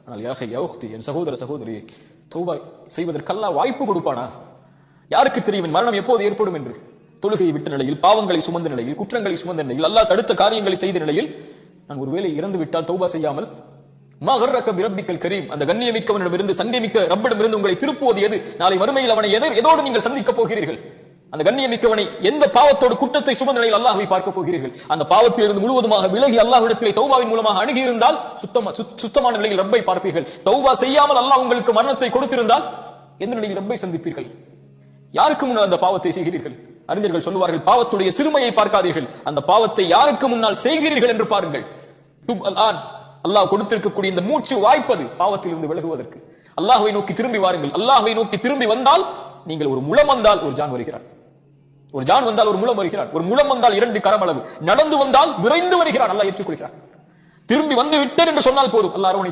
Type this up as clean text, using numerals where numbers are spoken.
ஆனால் என் சகோதர சகோதரி, தௌபா செய்வதற்கு அல்லாஹ் வாய்ப்பு கொடுப்பானா? யாருக்கு தெரியும் மரணம் எப்போது ஏற்படும் என்று? தொழுகையை விட்ட நிலையில், பாவங்களை சுமந்த நிலையில், குற்றங்களை சுமந்த நிலையில், அல்லாஹ் தடுத்த காரியங்களை செய்த நிலையில் நான் ஒருவேளை இறந்து விட்டால் தௌபா செய்யாமல், மா கர்ரக பிரப்பிக்கல் கரீம், அந்த கண்ணியமிக்கவனிடமிருந்து சங்கமிக்க ரப்பிடமிருந்து உங்களை திருப்புவது எது? நாளை வறுமையில் அவனை எதோடு நீங்கள் சந்திக்க போகிறீர்கள்? அந்த கண்ணியமிக்கவனை எந்த பாவத்தோடு குற்றத்தை சுமந்த நிலையில் அல்லாஹ்வை பார்க்க போகிறீர்கள்? அந்த பாவத்திலிருந்து முழுவதுமாக விலகி அல்லாஹ்விடத்திலே தௌபாவின் மூலமாக அணுகி இருந்தால் சுத்தமான நிலையில் ரப்பை பார்ப்பீர்கள். தௌபா செய்யாமல் அல்லாஹ் உங்களுக்கு மரணத்தை கொடுத்திருந்தால் எந்த நிலையில் ரப்பை சந்திப்பீர்கள்? யாருக்கு முன்னால் அந்த பாவத்தை செய்கிறீர்கள்? அறிஞர்கள் சொல்லுவார்கள், பாவத்துடைய சிறுமையை பார்க்காதீர்கள், அந்த பாவத்தை யாருக்கு முன்னால் செய்கிறீர்கள் என்று பாருங்கள். அல்லாஹ் கொடுத்திருக்கக்கூடிய இந்த மூச்சு வாய்ப்பது பாவத்திலிருந்து விலகுவதற்கு. அல்லாஹ்வை நோக்கி திரும்பி வாருங்கள். அல்லாஹ்வை நோக்கி திரும்பி வந்தால், நீங்கள் ஒரு முழம் வந்தால் ஒரு ஜான் வருகிறார், ஒரு ஜான் வந்தால் ஒரு முழம் வருகிறார், ஒரு முழம் வந்தால் 2 கரம் அளவு, நடந்து வந்தால் விரைந்து வருகிறார், அல்லாஹ் ஏற்றுக்கொள்கிறார். திரும்பி வந்து விட்டேன் என்று சொன்னால் போதும், அல்லாஹ் அரவணை